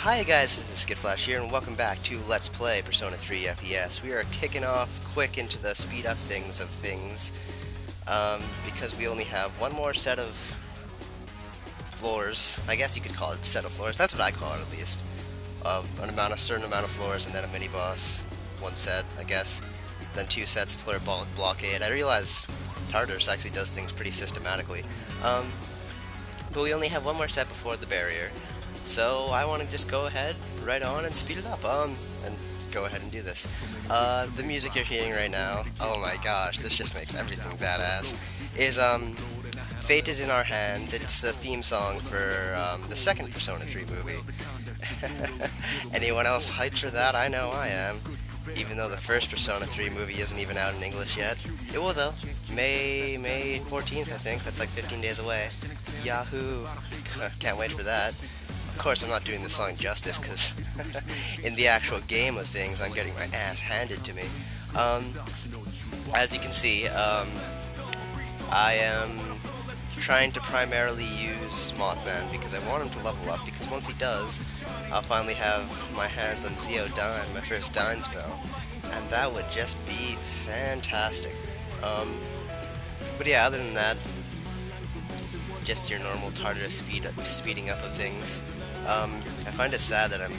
Hi guys, this is skittflash here, and welcome back to Let's Play Persona 3 FES. We are kicking off quick into the speed up things, because we only have one more set of floors. I guess you could call it set of floors. That's what I call it, at least. A certain amount of floors, and then a mini-boss. One set, I guess. Then two sets of Flooor blockade. I realize Tartarus actually does things pretty systematically. But we only have one more set before the barrier. So I want to just go ahead, right on, and speed it up, and go ahead and do this. The music you're hearing right now, oh my gosh, this just makes everything badass, is, Fate is in Our Hands. It's the theme song for, the second Persona 3 movie. Anyone else hyped for that? I know I am. Even though the first Persona 3 movie isn't even out in English yet. It will, though. May 14th, I think. That's like 15 days away. Yahoo! Can't wait for that. Of course, I'm not doing the song justice, because in the actual game of things, I'm getting my ass handed to me. As you can see, I am trying to primarily use Mothman, because I want him to level up, because once he does, I'll finally have my hands on Dyning, my first Dying spell, and that would just be fantastic. But yeah, other than that, just your normal Tartarus speeding up of things. I find it sad that I'm,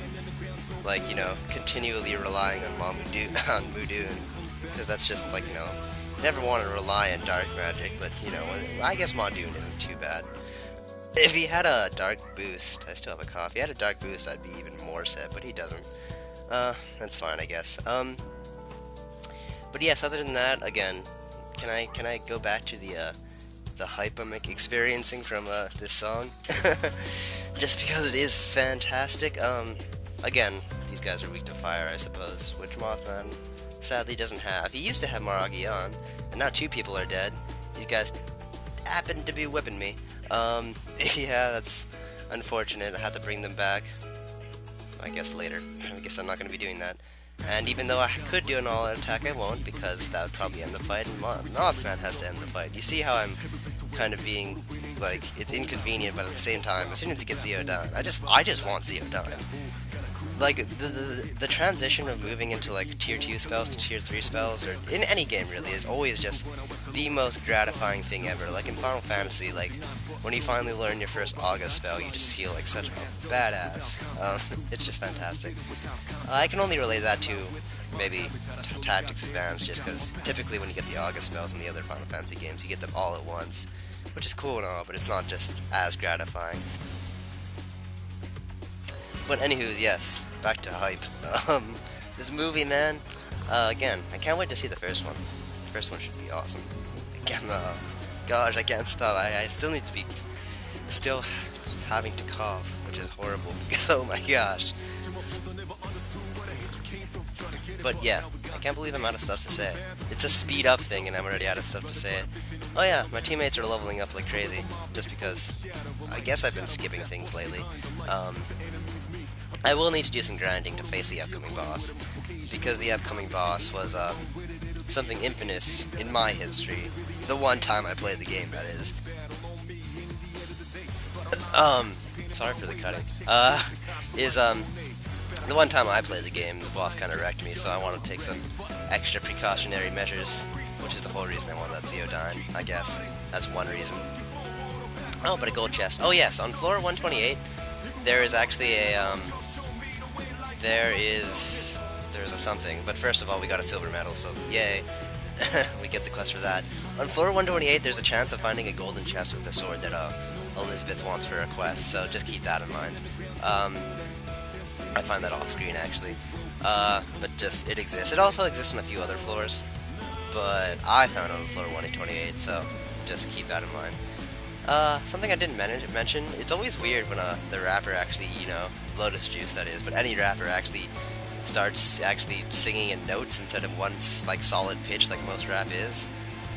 like, continually relying on Mudoon, because that's just, like, never want to rely on dark magic, but, I guess Mudoon isn't too bad. If he had a dark boost, I still have a cough. If he had a dark boost, I'd be even more sad, but he doesn't. That's fine, I guess. But yes, other than that, again, can I go back to the hype I'm experiencing from this song? Just because it is fantastic. Again, these guys are weak to fire, I suppose, which Mothman sadly doesn't have. He used to have Maragi on, and now two people are dead. These guys happen to be whipping me. Yeah, that's unfortunate. I had to bring them back. I guess later. I guess I'm not going to be doing that. And even though I could do an all-out attack, I won't, because that would probably end the fight, and Mothman has to end the fight. You see how I'm kind of being, like, it's inconvenient, but at the same time, as soon as he gets Zio done, I just want Zio done. Like, the transition of moving into, like, tier 2 spells to tier 3 spells, or in any game, really, is always just the most gratifying thing ever. Like, in Final Fantasy, like, when you finally learn your first August spell, you just feel like such a badass. It's just fantastic. I can only relate that to, maybe, Tactics Advance, just because typically when you get the August spells in the other Final Fantasy games, you get them all at once, which is cool and all, but it's not just as gratifying. But anywho, yes, back to hype. This movie, man, again, I can't wait to see the first one. The first one should be awesome. Again, gosh, I can't stop. I still need to be, still having to cough, which is horrible, because, oh my gosh. But yeah, I can't believe I'm out of stuff to say. It's a speed up thing, and I'm already out of stuff to say. Oh yeah, my teammates are leveling up like crazy, just because I guess I've been skipping things lately. I will need to do some grinding to face the upcoming boss, because the upcoming boss was something infamous in my history. The one time I played the game, that is. Sorry for the cutting. The one time I played the game, the boss kind of wrecked me, so I want to take some extra precautionary measures, which is the whole reason I wanted that Zio Dying, I guess. That's one reason. Oh, but a gold chest. Oh yes, on Flooor 128, there is actually a, there's a something, but first of all, we got a silver medal, so yay. We get the quest for that. On Flooor 128, there's a chance of finding a golden chest with a sword that, Elizabeth wants for a quest, so just keep that in mind. I find that off screen, actually. But just, it exists. It also exists on a few other floors, but I found it on Flooor 128, so just keep that in mind. Something I didn't mention, it's always weird when the rapper actually, Lotus Juice that is, but any rapper actually starts actually singing in notes instead of one, like, solid pitch like most rap is.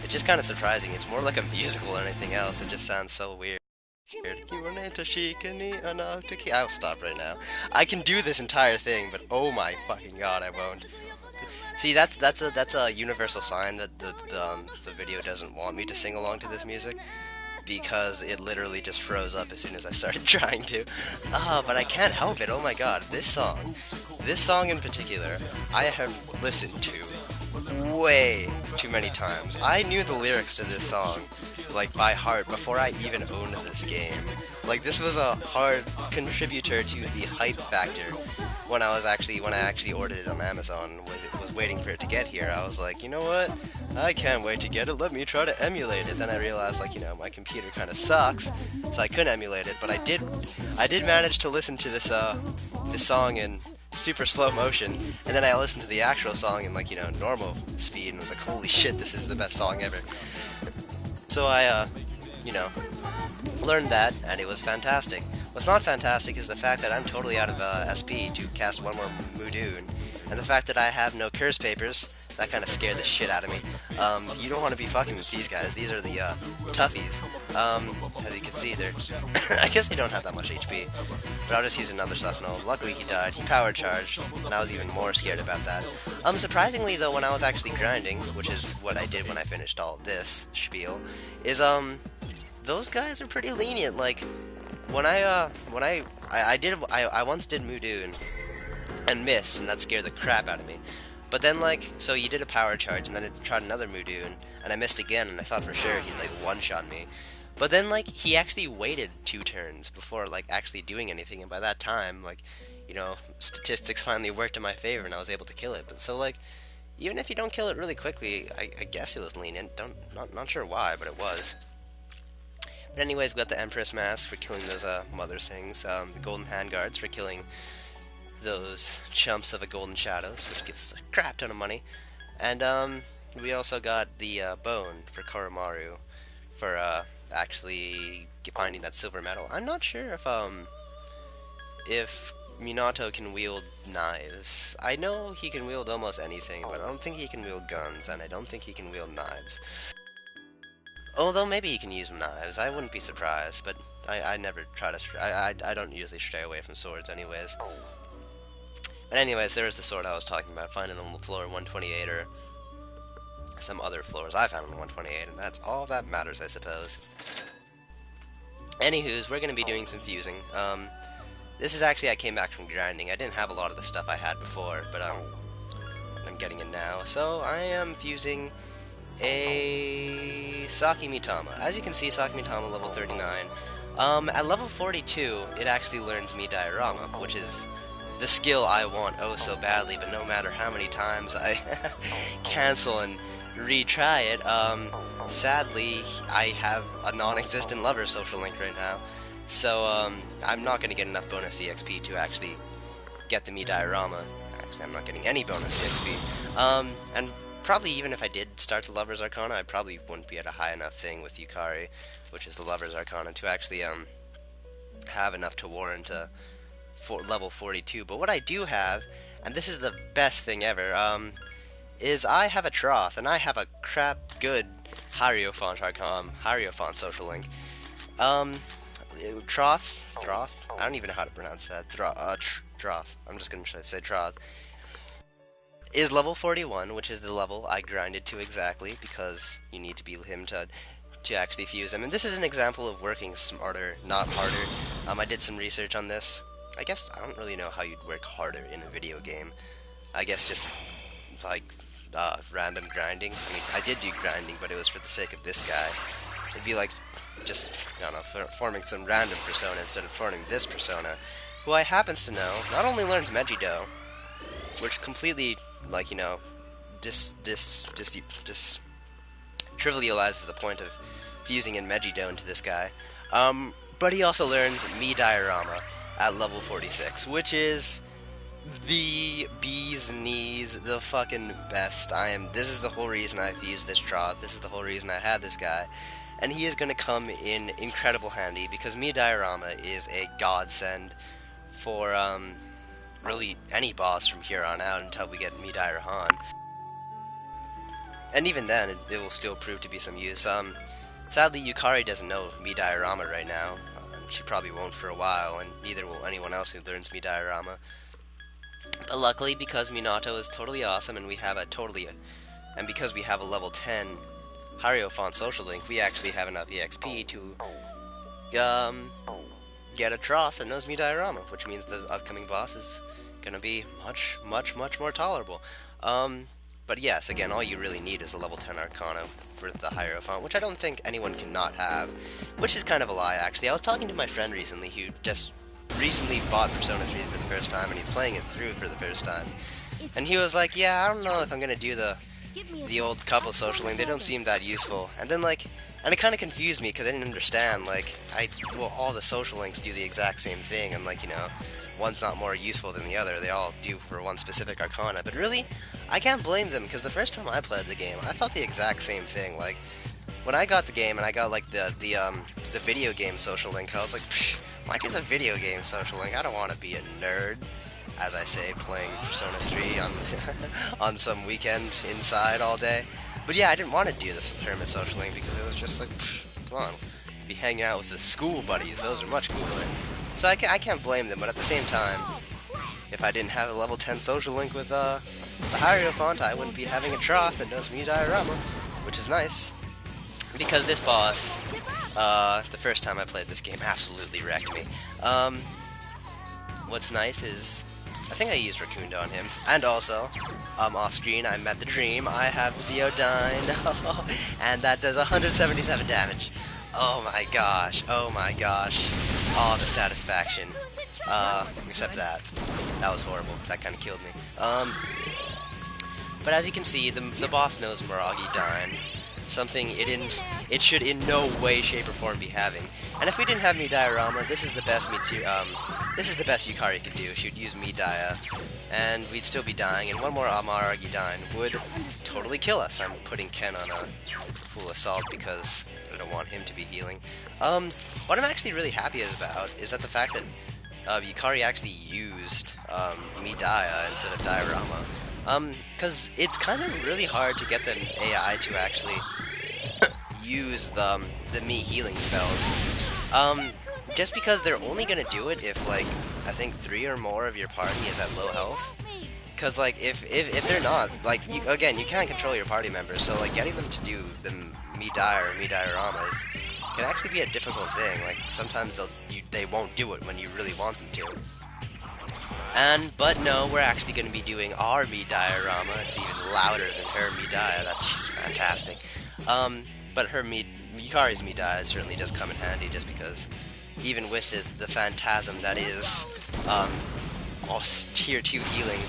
It's just kind of surprising. It's more like a musical than anything else. It just sounds so weird. I'll stop right now. I can do this entire thing, but oh my fucking god, I won't. See, that's a universal sign that the video doesn't want me to sing along to this music. because it literally just froze up as soon as I started trying to. But I can't help it. Oh my god, this song in particular, I have listened to way too many times. I knew the lyrics to this song, like, by heart before I even owned this game. Like, this was a hard contributor to the hype factor when I actually ordered it on Amazon, was waiting for it to get here. I was like, you know what? I can't wait to get it. Let me try to emulate it. Then I realized, like, my computer kind of sucks, so I couldn't emulate it. But I did manage to listen to this song in super slow motion, and then I listened to the actual song in, like, normal speed, and was like, holy shit, this is the best song ever. So I, learned that, and it was fantastic. What's not fantastic is the fact that I'm totally out of SP to cast one more Mudoon, and the fact that I have no curse papers. That kind of scared the shit out of me. You don't want to be fucking with these guys. These are the toughies. As you can see, they're I guess they don't have that much HP, but I'll just use another Suffnell. Luckily he died. He power charged, and I was even more scared about that. Surprisingly though, when I was actually grinding, which is what I did when I finished all this spiel, is those guys are pretty lenient. Like, when I once did Mudoon and missed, and that scared the crap out of me. But then, like, so you did a power charge, and then it tried another Mudoon, and I missed again, and I thought for sure he'd, like, one-shot me. But then, like, he actually waited 2 turns before, like, actually doing anything, and by that time, like, statistics finally worked in my favor, and I was able to kill it. But so, like, even if you don't kill it really quickly, I guess it was lenient. Not sure why, but it was. But anyways, we got the Empress Mask for killing those, mother things, the Golden Handguards for killing those chumps of a Golden Shadows, which gives us a crap ton of money. And we also got the bone for Koromaru for actually finding that silver medal. I'm not sure if Minato can wield knives. I know he can wield almost anything, but I don't think he can wield guns, and I don't think he can wield knives. Although maybe he can use knives, I wouldn't be surprised, but I never try to I don't usually stray away from swords anyways. But anyways, there was the sword I was talking about, finding on the floor 128, or some other floors I found on 128, and that's all that matters, I suppose. Anywho's, we're going to be doing some fusing. This is actually, I came back from grinding. I didn't have a lot of the stuff I had before, but I'm getting it now. So I am fusing a Saki Mitama. As you can see, Saki Mitama level 39. At level 42, it actually learns me Diorama, which is the skill I want oh so badly, but no matter how many times I cancel and retry it, sadly, I have a non-existent lover social link right now, so I'm not going to get enough bonus EXP to actually get the me Diorama. Actually, I'm not getting any bonus EXP, and probably even if I did start the Lover's Arcana, I probably wouldn't be at a high enough thing with Yukari, which is the Lover's Arcana, to actually have enough to warrant level 42. But what I do have, and this is the best thing ever, is I have a Troth, and I have a crap good Hierophant social link. Troth, I don't even know how to pronounce that. Troth. I'm just gonna try to say Troth. Is level 41, which is the level I grinded to exactly, because you need to be him to actually fuse him. And this is an example of working smarter, not harder. I did some research on this. I guess I don't really know how you'd work harder in a video game. I guess just, like, random grinding. I mean, I did do grinding, but it was for the sake of this guy. It'd be like just, I don't know, forming some random persona instead of forming this persona, who I happens to know not only learns Mejido, which completely, like, trivializes the point of fusing in Mejido into this guy, but he also learns me Diorama at level 46, which is the bee's knees, the fucking best. This is the whole reason I fused this Troth, this is the whole reason I had this guy, and he is gonna come in incredible handy, because me Diorama is a godsend for, really any boss from here on out until we get me Diorama. And even then, it will still prove to be some use. Sadly, Yukari doesn't know me Diorama right now. She probably won't for a while, and neither will anyone else who learns me Diorama. But luckily, because Minato is totally awesome, and we have and because we have a level 10 Hierophant Social Link, we actually have enough EXP to get a trough that knows me diorama, which means the upcoming boss is gonna be much, much, much more tolerable. But yes, again, all you really need is a level 10 Arcana for the Hierophant, which I don't think anyone can not have, which is kind of a lie, actually. I was talking to my friend recently who just recently bought Persona 3 for the first time, and he's playing it through for the first time. And he was like, yeah, I don't know if I'm gonna do the old couple social link, they don't seem that useful. And then, like, and it kind of confused me, because I didn't understand, like, well, all the social links do the exact same thing, and, like, you know, one's not more useful than the other, they all do for one specific Arcana, but really, I can't blame them, because the first time I played the game, I thought the exact same thing. Like, when I got the game, and I got, like, the video game social link, I was like, psh, why do the video game social link? I don't want to be a nerd, as I say, playing Persona 3 on, on some weekend inside all day. But yeah, I didn't want to do this Hermit social link, because it was just like, psh, come on, be hanging out with the school buddies, those are much cooler. So I can't blame them, but at the same time, if I didn't have a level 10 social link with the Hierophant, I wouldn't be having a trough that knows me diorama, which is nice. Because this boss, the first time I played this game, absolutely wrecked me. What's nice is, I think I used Raccoon on him, and also, off screen, I met the dream, I have Zeodyne, and that does 177 damage. Oh my gosh, oh my gosh, oh, the satisfaction. Except that was horrible, that kind of killed me. But as you can see, the boss knows Miragi Dyne, something it should in no way, shape, or form be having. And if we didn't have Diorama, this is the best Yukari could do. She would use Dia, and we'd still be dying, and one more Miragi Dyne would totally kill us. I'm putting Ken on a full assault because I don't want him to be healing. What I'm actually really happy about is that the fact that Yukari actually used Dia instead of Diorama. Because it's kind of really hard to get the AI to actually use the me healing spells. Just because they're only gonna do it if, like, I think 3 or more of your party is at low health. Because, like, if they're not, like, again, you can't control your party members, so, like, getting them to do the me die or me dioramas can actually be a difficult thing. Like, sometimes they won't do it when you really want them to. But no, we're actually going to be doing our me diorama. It's even louder than her me dia. That's just fantastic. But her Yukari's me dia certainly does come in handy, just because even with the phantasm that is all tier 2 healing,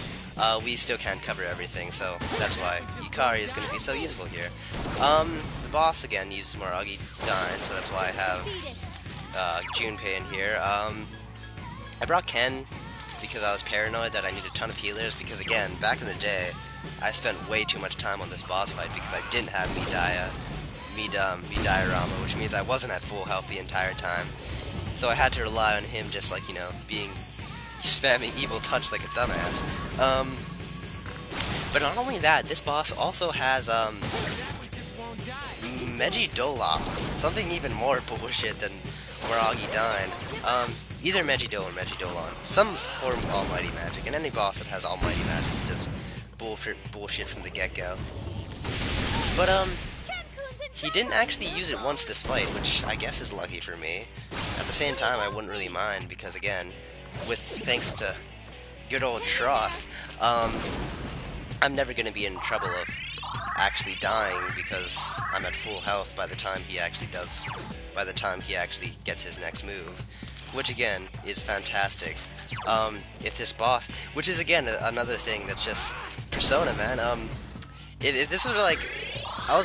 we still can't cover everything, so that's why Yukari is going to be so useful here. The boss, again, uses Miragi Dyne, so that's why I have Junpei in here. I brought Ken because I was paranoid that I needed a ton of healers, because again, back in the day, I spent way too much time on this boss fight because I didn't have me diorama, which means I wasn't at full health the entire time. So I had to rely on him just, like, you know, spamming evil touch like a dumbass. But not only that, this boss also has Megidola, something even more bullshit than Miragi Dyne. Either Megido or Megidolon. Some form of almighty magic, and any boss that has almighty magic is just bullshit from the get-go. But, he didn't actually use it once this fight, which I guess is lucky for me. At the same time, I wouldn't really mind, because again, thanks to good old Troth, I'm never going to be in trouble of actually dying, because I'm at full health by the time he actually gets his next move. Which again is fantastic. If this boss, which is again another thing that's just Persona, man. If this was like, I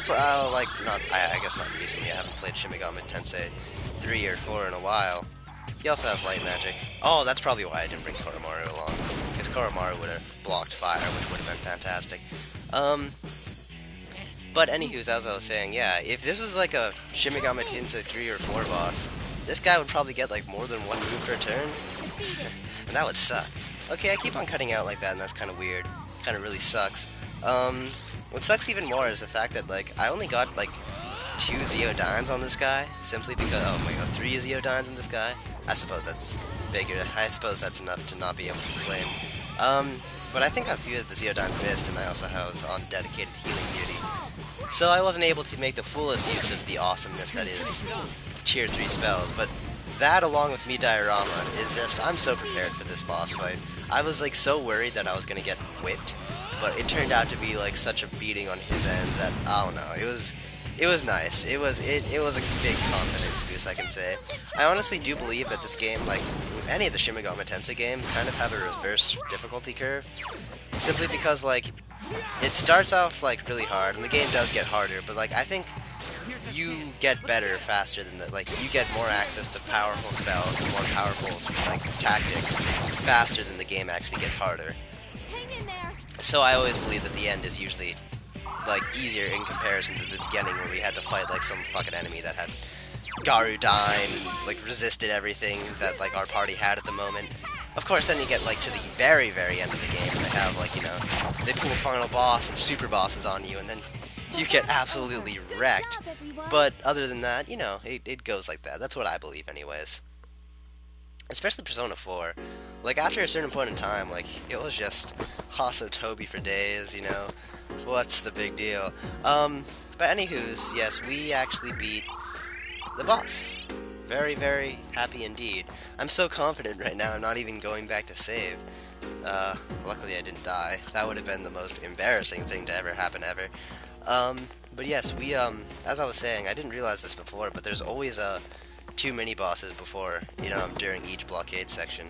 guess not recently. I haven't played Shin Megami Tensei 3 or 4 in a while. He also has light magic. Oh, that's probably why I didn't bring Koromaru along, because Koromaru would have blocked fire, which would have been fantastic. But anywho, as I was saying, yeah, if this was like a Shin Megami Tensei 3 or 4 boss, this guy would probably get, like, more than 1 move per turn, and that would suck. Okay, I keep on cutting out like that, and that's kind of weird. Kind of really sucks. What sucks even more is the fact that, like, I only got, like, 2 Zeodynes on this guy, simply because, oh my god, 3 Zeodynes on this guy? I suppose that's bigger. I suppose that's enough to not be able to complain. But I think a few of the Zeodynes missed, and I also was on dedicated healing duty. So I wasn't able to make the fullest use of the awesomeness that is tier 3 spells, but that along with me diorama is just, I'm so prepared for this boss fight. I was like so worried that I was gonna get whipped, but it turned out to be like such a beating on his end that, I don't know, it was nice. It was a big confidence boost, I can say. I honestly do believe that this game, like any of the Shin Megami Tensei games, kind of have a reverse difficulty curve, simply because like it starts off like really hard, and the game does get harder, but like I think you get better faster than the, like you get more access to powerful spells and more powerful like tactics faster than the game actually gets harder. So I always believe that the end is usually like easier in comparison to the beginning, where we had to fight like some fucking enemy that had Garu Dying and like resisted everything that like our party had at the moment. Of course, then you get like to the very, very end of the game, and they have like, you know, they pull final boss and super bosses on you, and then you get absolutely wrecked. But other than that, you know, it goes like that. That's what I believe, anyways. Especially Persona 4. Like after a certain point in time, like it was just Hasso Toby for days, you know. What's the big deal? But anywho's, yes, we actually beat the boss. Very, very happy indeed. I'm so confident right now, I'm not even going back to save. Luckily I didn't die. That would have been the most embarrassing thing to ever happen ever. But yes, we, as I was saying, I didn't realize this before, but there's always, 2 mini-bosses before, you know, during each blockade section.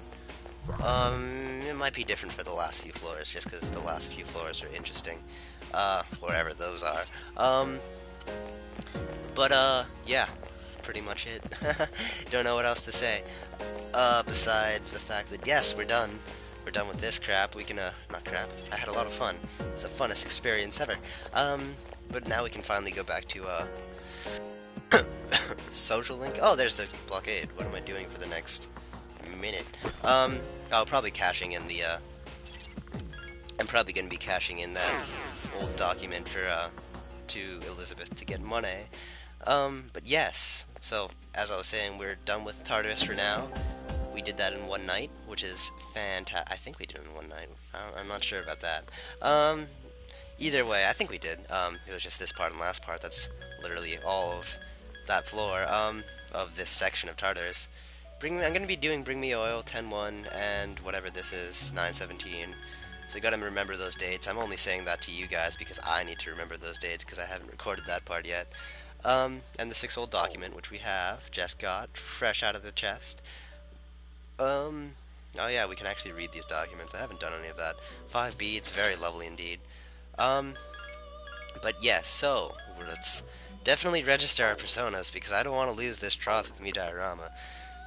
It might be different for the last few floors, just because the last few floors are interesting. Wherever those are. Yeah. Pretty much it. Don't know what else to say. Besides the fact that, yes, we're done. We're done with this crap. We can, not crap. I had a lot of fun. It's the funnest experience ever. But now we can finally go back to, Social Link. Oh, there's the blockade. What am I doing for the next minute? Probably caching in the, I'm probably gonna be caching in that old document for, to Elizabeth to get money. But yes, so, as I was saying, we're done with Tartarus for now. We did that in one night, which is fantastic. I think we did it in one night. I'm not sure about that. Either way, I think we did. It was just this part and last part. That's literally all of that floor, of this section of Tartarus. I'm gonna be doing Bring Me Oil, 10-1, and whatever this is, 9-17. So you gotta remember those dates. I'm only saying that to you guys because I need to remember those dates because I haven't recorded that part yet. And the 6-old document, which we have just got fresh out of the chest. Oh yeah, we can actually read these documents. I haven't done any of that. 5B, it's very lovely indeed. But yes, so let's definitely register our personas because I don't want to lose this troth with me diorama.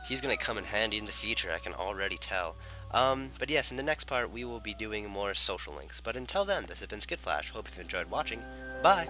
He's gonna come in handy in the future, I can already tell. But yes, in the next part we will be doing more social links. But until then, this has been skittflash. Hope you've enjoyed watching. Bye!